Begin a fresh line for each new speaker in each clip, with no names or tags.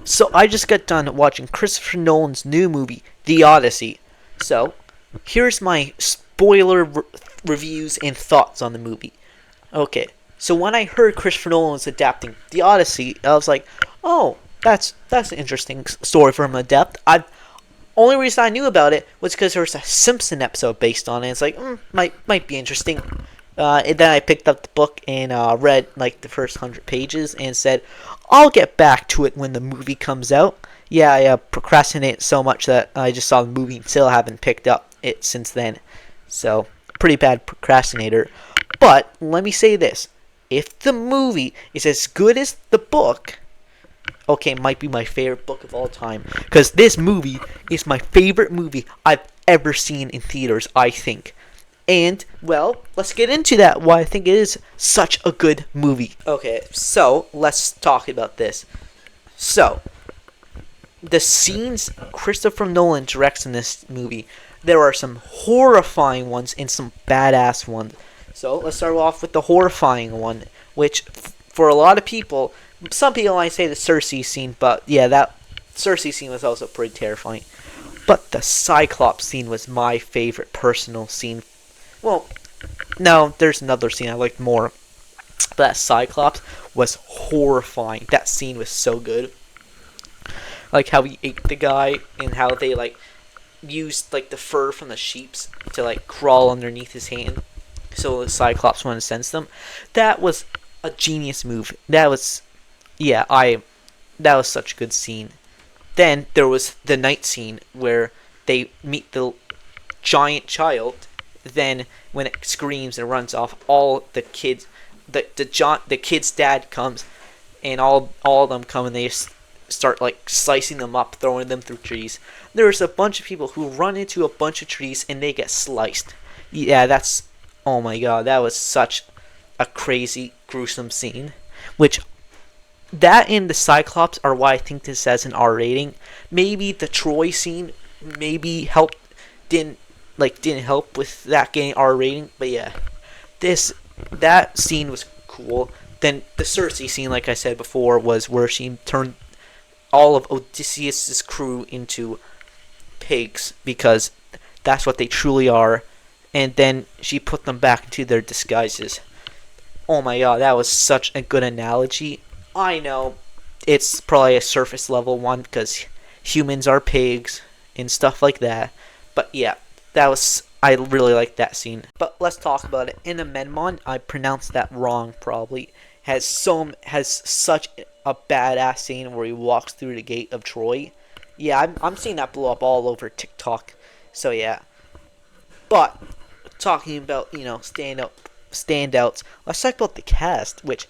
So I just got done watching Christopher Nolan's new movie, The Odyssey. So here's my reviews and thoughts on the movie. Okay, so when I heard Christopher Nolan was adapting The Odyssey, I was like, oh, that's an interesting story for him to adapt. I Only reason I knew about it was because there was a Simpson episode based on it. It's like, might be interesting. And then I picked up the book and read like the first 100 pages and said, I'll get back to it when the movie comes out. Yeah, I procrastinated so much that I just saw the movie and still haven't picked up it since then. So, pretty bad procrastinator. But let me say this: if the movie is as good as the book, okay, it might be my favorite book of all time. Because this movie is my favorite movie I've ever seen in theaters, I think. And, well, let's get into that, why I think it is such a good movie. Okay, so, let's talk about this. So, the scenes Christopher Nolan directs in this movie, there are some horrifying ones and some badass ones. So, let's start off with the horrifying one, which, for a lot of people, some people might say the Cersei scene, but yeah, that Cersei scene was also pretty terrifying. But the Cyclops scene was my favorite personal scene. Well, no, there's another scene I liked more. But that Cyclops was horrifying. That scene was so good. Like how he ate the guy and how they like used like the fur from the sheeps to like crawl underneath his hand so the Cyclops wouldn't sense them. That was a genius move. That was that was such a good scene. Then there was the night scene where they meet the giant child. Then when it screams and runs off, all the kids, the kid's dad comes, and all of them come and they start like slicing them up, throwing them through trees. There's a bunch of people who run into a bunch of trees and they get sliced. Yeah, oh my god, that was such a crazy, gruesome scene. Which that and the Cyclops are why I think this has an R rating. Maybe the Troy scene didn't help with that getting R rating, but yeah, that scene was cool. Then the Cersei scene, like I said before, was where she turned all of Odysseus's crew into pigs because that's what they truly are, and then she put them back into their disguises. Oh my god, that was such a good analogy. I know it's probably a surface level one because humans are pigs and stuff like that, but yeah, I really liked that scene. But let's talk about it. In Amendmon, I pronounced that wrong probably, has such a badass scene where he walks through the gate of Troy. Yeah, I'm seeing that blow up all over TikTok. So yeah. But talking about, standouts, let's talk about the cast, which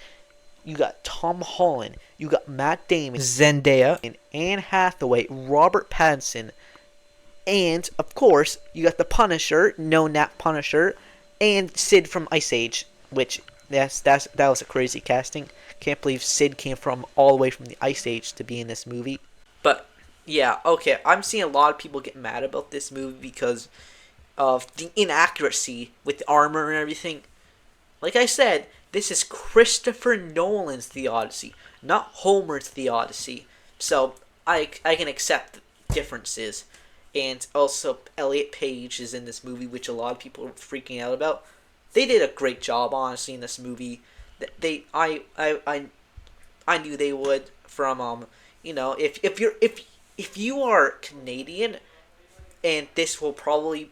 you got Tom Holland, you got Matt Damon, Zendaya, and Anne Hathaway, Robert Pattinson, and of course you got the Punisher, No Nap Punisher, and Sid from Ice Age, which that was a crazy casting. Can't believe Sid came from all the way from the Ice Age to be in this movie. But yeah, okay, I'm seeing a lot of people get mad about this movie because of the inaccuracy with the armor and everything. Like I said, this is Christopher Nolan's The Odyssey, not Homer's The Odyssey. So I can accept differences. And also Elliot Page is in this movie, which a lot of people are freaking out about. They did a great job, honestly, in this movie. I knew they would from if you are Canadian, and this will probably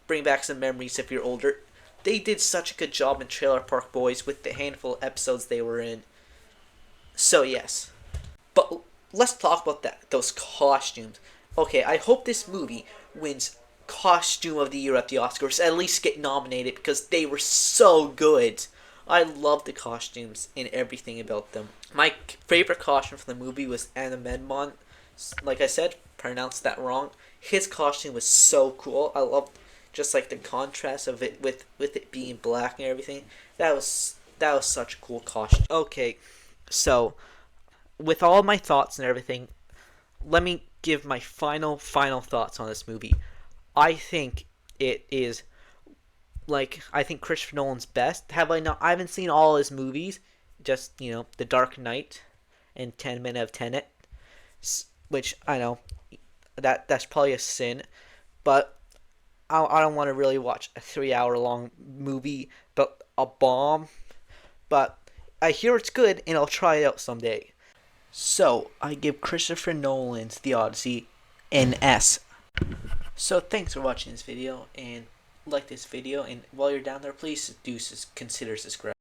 bring back some memories if you're older. They did such a good job in Trailer Park Boys with the handful of episodes they were in. So yes, but let's talk about those costumes. Okay, I hope this movie wins Costume of the Year at the Oscars. At least get nominated because they were so good. I love the costumes and everything about them. My favorite costume from the movie was Anamedmon. Like I said, pronounced that wrong. His costume was so cool. I loved just like the contrast of it with it being black and everything. That was such a cool costume. Okay, so with all my thoughts and everything, let me give my final thoughts on this movie. I think it is I think Christopher Nolan's best. I haven't seen all his movies, just The Dark Knight and 10 Men of Tenet. which I know that's probably a sin, but I don't want to really watch a 3 hour long movie about a bomb. But I hear it's good, and I'll try it out someday. So I give Christopher Nolan's The Odyssey an S. So thanks for watching this video, and like this video, and while you're down there, please do consider subscribing.